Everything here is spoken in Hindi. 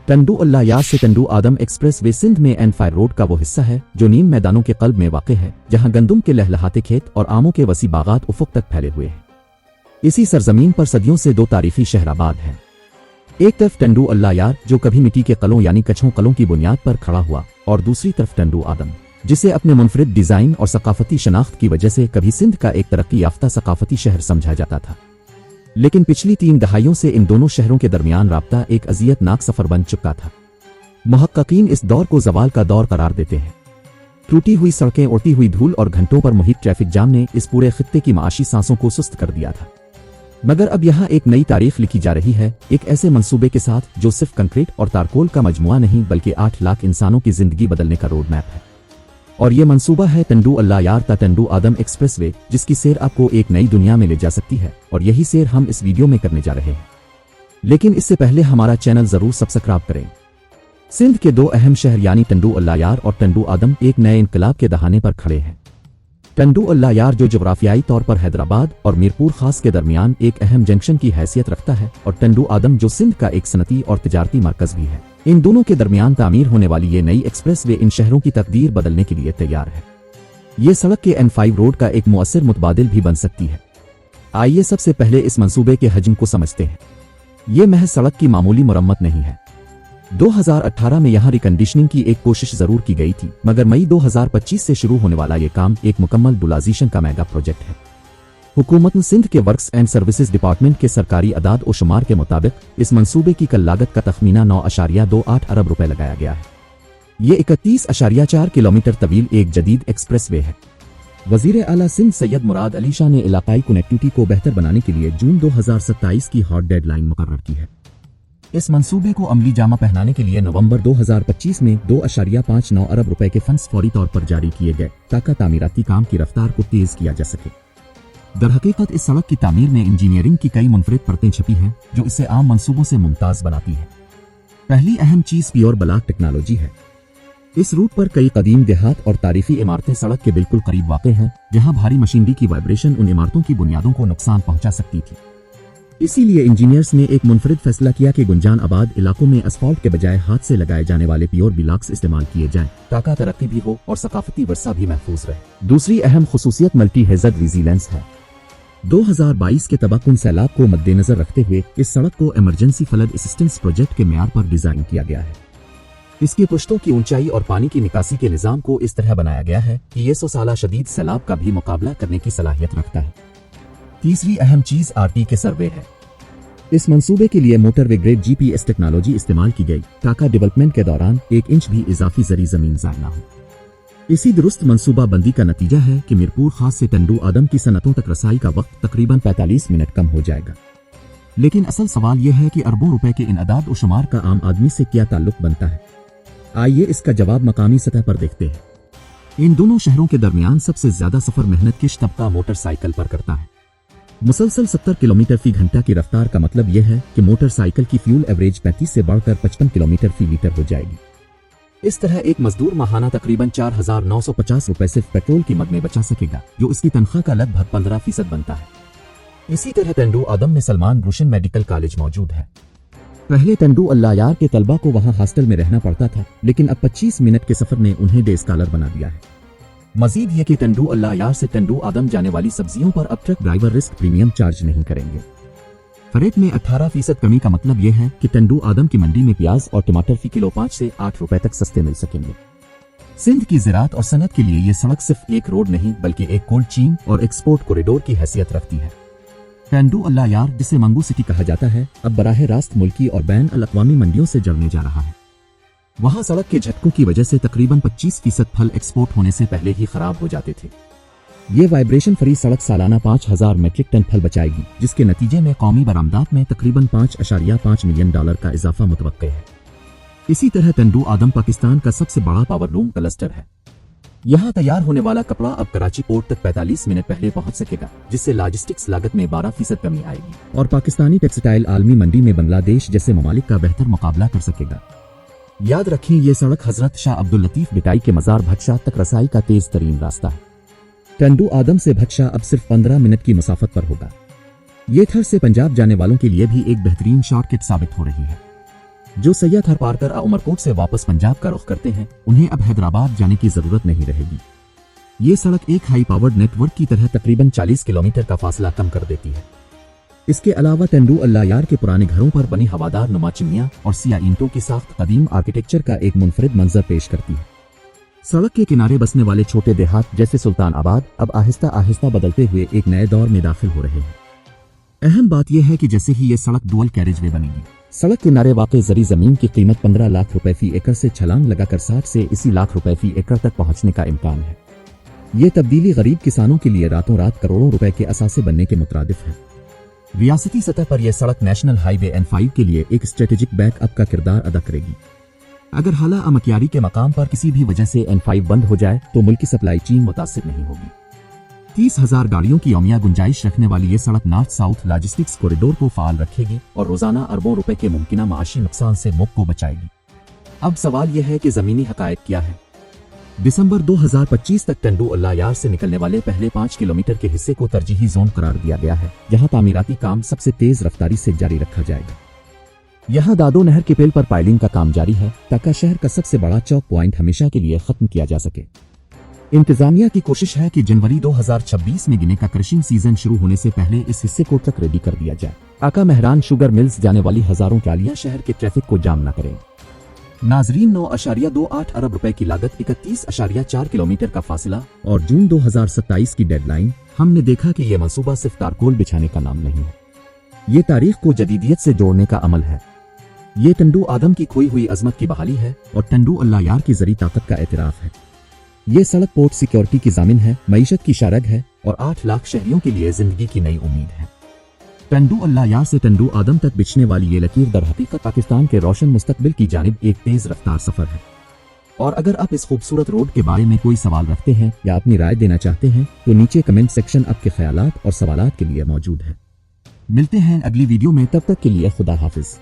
टंडू अल्लायार से टंडू आदम एक्सप्रेस वे सिंध में एन5 रोड का वो हिस्सा है जो नीम मैदानों के कल्ब में वाक़ है, जहां गंदुम के लहलहाते खेत और आमों के वसी बागात उफ़ुक़ तक फैले हुए हैं। इसी सरजमीन पर सदियों से दो तारीखी शहराबाद हैं। एक तरफ टंडू अल्लायार जो कभी मिट्टी के कलों यानी कछों कलों की बुनियाद पर खड़ा हुआ, और दूसरी तरफ टंडू आदम जिसे अपने मुनफरिद डिज़ाइन और सकाफती शनाख्त की वजह से कभी सिंध का एक तरक्की याफ्ता सकाफती शहर समझा जाता था। लेकिन पिछली 3 दहाइयों से इन दोनों शहरों के दरमियान राब्ता एक अज़ियतनाक सफ़र बन चुका था। मुहक्किकीन इस दौर को ज़वाल का दौर करार देते हैं। टूटी हुई सड़कें, उड़ती हुई धूल और घंटों पर मुहित ट्रैफिक जाम ने इस पूरे खित्ते की माशी सांसों को सुस्त कर दिया था। मगर अब यहाँ एक नई तारीख लिखी जा रही है, एक ऐसे मंसूबे के साथ जो सिर्फ कंक्रीट और तारकोल का मजमुआ नहीं बल्कि 8 लाख इंसानों की जिंदगी बदलने का रोड मैप है। और ये मंसूबा है टंडू अल्लायार ता टंडू आदम एक्सप्रेसवे, जिसकी सैर आपको एक नई दुनिया में ले जा सकती है, और यही सैर हम इस वीडियो में करने जा रहे हैं। लेकिन इससे पहले हमारा चैनल जरूर सब्सक्राइब करें। सिंध के 2 अहम शहर यानी टंडू अल्लायार और टंडू आदम एक नए इनकलाब के दहाने पर खड़े हैं। टंडू अल्लायार जो जोग्राफियाई तौर पर हैदराबाद और मीरपुर खास के दरमियान एक अहम जंक्शन की हैसियत रखता है, और टंडू आदम जो सिंध का एक सनती और तिजारती मरकज भी है। इन दोनों के दरमियान तामीर होने वाली ये नई एक्सप्रेस वे इन शहरों की तकदीर बदलने के लिए तैयार है। ये सड़क के N5 रोड का एक मुअस्सिर मुतबादिल भी बन सकती है। आइए सबसे पहले इस मंसूबे के हजम को समझते हैं। ये महज सड़क की मामूली मुरम्मत नहीं है। 2018 में यहाँ रिकंडीशनिंग की एक कोशिश जरूर की गई थी, मगर मई 2025 से शुरू होने वाला ये काम एक मुकम्मल बुलाजीशन का मेगा प्रोजेक्ट है। हुकूमत सिंध के वर्क्स एंड सर्विसेज डिपार्टमेंट के सरकारी अदाद और शुमार के मुताबिक इस मंसूबे की कल लागत का तखमीना 9.28 अरब रुपए लगाया गया है। ये 31.4 किलोमीटर तवील एक जदीद एक्सप्रेस वे है। वजीर आला सिंध सैयद मुराद अली शाह ने इलाकाई कनेक्टिविटी को बेहतर बनाने के लिए जून 2027 की हॉट डेडलाइन मुकर्रर की है। इस मंसूबे को अमली जामा पहनाने के लिए नवंबर 2025 में 2.59 अरब रुपए के फंड्स फौरी तौर पर जारी किए गए, ताकि तामीराती काम की रफ्तार को तेज किया जा सके। दरहकीकत इस सड़क की तामीर में इंजीनियरिंग की कई मुनफरिद परतें छपी हैं, जो इसे आम मंसूबों से मुमताज बनाती है। पहली अहम चीज प्योर ब्लॉक टेक्नोलॉजी है। इस रूट पर कई कदीम देहात और तारीखी इमारतें सड़क के बिल्कुल करीब वाक़ हैं, जहां भारी मशीनरी की वाइब्रेशन उन इमारतों की बुनियादों को नुकसान पहुंचा सकती थी। इसीलिए इंजीनियर्स ने एक मुनफरिद फैसला किया कि गुंजान आबाद इलाकों में असफाल्ट के बजाय हाथ से लगाए जाने वाले प्योर ब्लॉक्स इस्तेमाल किए जाएं, ताकि तरक्की भी हो और सकाफती वर्सा भी महफूज रहे। दूसरी अहम खुसूसियत मल्टी हैज़र्ड विजिलेंस है। 2022 के तबाहकुन सैलाब को मद्देनजर रखते हुए इस सड़क को इमरजेंसी फ्लड असिस्टेंस प्रोजेक्ट के मेयार पर डिजाइन किया गया है। इसकी पुश्तों की ऊंचाई और पानी की निकासी के निजाम को इस तरह बनाया गया है कि ये 100 साला शदीद सैलाब का भी मुकाबला करने की सलाहियत रखता है। तीसरी अहम चीज RT के सर्वे है। इस मंसूबे के लिए मोटरवे ग्रेड GPS टेक्नोलॉजी इस्तेमाल की गई, ताकि डेवलपमेंट के दौरान 1 इंच भी इजाफी जरी जमीन ज़ाया ना हो। इसी दुरुस्त मंसूबा बंदी का नतीजा है कि मीरपुर खास से टंडू आदम की सनतों तक रसाई का वक्त तकरीबन 45 मिनट कम हो जाएगा। लेकिन असल सवाल यह है कि अरबों रुपए के इन अदाद और शुमार का आम आदमी से क्या ताल्लुक बनता है। आइए इसका जवाब मकामी सतह पर देखते हैं। इन दोनों शहरों के दरमियान सबसे ज्यादा सफर मेहनतकश तबका मोटरसाइकिल पर करता है। मुसलसल 70 किलोमीटर फी घंटा की रफ्तार का मतलब यह है कि मोटरसाइकिल की फ्यूल एवरेज 35 से बढ़कर 55 किलोमीटर फी लीटर हो जाएगी। इस तरह एक मजदूर माहाना तकरीबन 4,950 रुपए सिर्फ पेट्रोल की मद में बचा सकेगा, जो इसकी तनख्वाह का लगभग 15% बनता है। इसी तरह टंडू आदम में सलमान रुशन मेडिकल कॉलेज मौजूद है। पहले टंडू अल्लायार के तलबा को वहां हॉस्टल में रहना पड़ता था, लेकिन अब 25 मिनट के सफर ने उन्हें डे स्कॉलर बना दिया है। मजीद यह कि टंडू अल्लायार से टंडू आदम जाने वाली सब्जियों पर अब truck driver risk premium charge नहीं करेंगे। फरेट में 18% कमी का मतलब यह है कि टंडू आदम की मंडी में प्याज और टमाटर फी किलो 5 से 8 रुपए तक सस्ते मिल सकेंगे। सिंध की ज़राअत और सनत के लिए यह सड़क सिर्फ एक रोड नहीं बल्कि एक कोल्ड चेन और एक्सपोर्ट कॉरिडोर की हैसियत रखती है। टंडू अल्लायार, जिसे मंगू सिटी कहा जाता है, अब बराह रास्त मुल्की और बैन अल-अक़वामी मंडियों से जुड़ने जा रहा है। वहां सड़क के झटकों की वजह से तकरीबन 25% फल एक्सपोर्ट होने से पहले ही खराब हो जाते थे। ये वाइब्रेशन फ्री सड़क सालाना 5000 मीट्रिक टन फल बचाएगी, जिसके नतीजे में कौमी बरामदात में तकरीबन $5.5 मिलियन का इजाफा मुतवक्के है। इसी तरह टंडू आदम पाकिस्तान का सबसे बड़ा पावरलूम क्लस्टर है। यहाँ तैयार होने वाला कपड़ा अब कराची पोर्ट तक 45 मिनट पहले पहुंच सकेगा, जिससे लॉजिस्टिक्स लागत में 12% कमी आएगी और पाकिस्तानी टेक्सटाइल आलमी मंडी में बांग्लादेश जैसे ममालिक का बेहतर मुकाबला कर सकेगा। याद रखें, ये सड़क हजरत शाह अब्दुल लतीफ बिटाई के मजार भटशाह तक रसाई का तेज तरीन रास्ता है। टंडू आदम से भटशाह अब सिर्फ 15 मिनट की मुसाफत पर होगा। ये थर से पंजाब जाने वालों के लिए भी एक बेहतरीन शॉर्टकट साबित हो रही है। जो सैयद हर पार कर उमरकोट से वापस पंजाब का रुख करते हैं, उन्हें अब हैदराबाद जाने की जरूरत नहीं रहेगी। ये सड़क एक हाई पावर्ड नेटवर्क की तरह तकरीबन 40 किलोमीटर का फासला कम कर देती है। इसके अलावा टंडू अल्लाह यार के पुराने घरों पर बनी हवादार नुमा चिमनियां और सिया ईंटों की साख्त कदीम आर्किटेक्चर का एक मुनफरिद मंजर पेश करती है। सड़क के किनारे बसने वाले छोटे देहात जैसे सुल्तान आबाद अब आहिस्ता आहिस्ता बदलते हुए एक नए दौर में दाखिल हो रहे हैं। अहम बात यह है कि जैसे ही ये सड़क डुअल कैरेज वे बनेगी, सड़क किनारे वाक़ई जरी जमीन की कीमत 15 लाख रुपए फी एकड़ से छलांग लगाकर 60 से 80 लाख रुपए फी एकड़ तक पहुंचने का इम्कान है। ये तब्दीली गरीब किसानों के लिए रातों रात करोड़ों रुपए के असासे बनने के मुतरादिफ है। रियासती सतह पर यह सड़क नेशनल हाईवे N5 के लिए एक स्ट्रेटेजिक बैकअप का किरदार अदा करेगी। अगर हाला अमकियारी के मकाम पर किसी भी वजह से N5 बंद हो जाए तो मुल्क की सप्लाई चेन मुतासिर नहीं होगी। 30,000 गाड़ियों की यौमिया गुंजाइश रखने वाली ये सड़क नॉर्थ साउथ लॉजिस्टिक्स कॉरिडोर को फाल रखेगी और रोजाना अरबों रुपए के मुमकिना माशी नुकसान से मुल्क को बचाएगी। अब सवाल यह है कि जमीनी हकायक क्या है। दिसंबर 2025 तक टंडू अल्लाह यार से निकलने वाले पहले 5 किलोमीटर के हिस्से को तरजीही जोन करार दिया गया है, जहां तामीराती काम सबसे तेज रफ्तारी से जारी रखा जाएगा। यहां दादो नहर के पेल पर पाइलिंग का काम जारी है ताकि शहर का सबसे बड़ा चौक पॉइंट हमेशा के लिए खत्म किया जा सके। इंतजामिया की कोशिश है कि जनवरी 2026 में गिने का क्रशिंग सीजन शुरू होने से पहले इस हिस्से को ट्रक रेडी कर दिया जाए। आका मेहरान शुगर मिल्स जाने वाली हजारों ट्रालियां शहर के ट्रैफिक को जाम न करें। नाजरीन, 9.28 अरब रुपए की लागत, 31.4 किलोमीटर का फासला और जून 2027 की डेडलाइन। हमने देखा कि यह मंसूबा सिर्फ तारकोल बिछाने का नाम नहीं है, ये तारीख को जदीदियत से जोड़ने का अमल है। ये टंडू आदम की खोई हुई अजमत की बहाली है और टंडू अल्लाह यार की जरी ताकत का एतराफ है। ये सड़क पोर्ट सिक्योरिटी की जामिन है, मईशत की शारग है और 8 लाख शहरियों के लिए जिंदगी की नई उम्मीद है। टंडू अल्लाह यार से टंडू आदम तक बिछने वाली ये लकीर दर हकीकत पाकिस्तान के रोशन मुस्तकबिल की जानिब एक तेज रफ्तार सफर है। और अगर आप इस खूबसूरत रोड के बारे में कोई सवाल रखते हैं या अपनी राय देना चाहते हैं तो नीचे कमेंट सेक्शन आपके ख्यालात और सवालात के लिए मौजूद है। मिलते हैं अगली वीडियो में, तब तक के लिए खुदा हाफिज।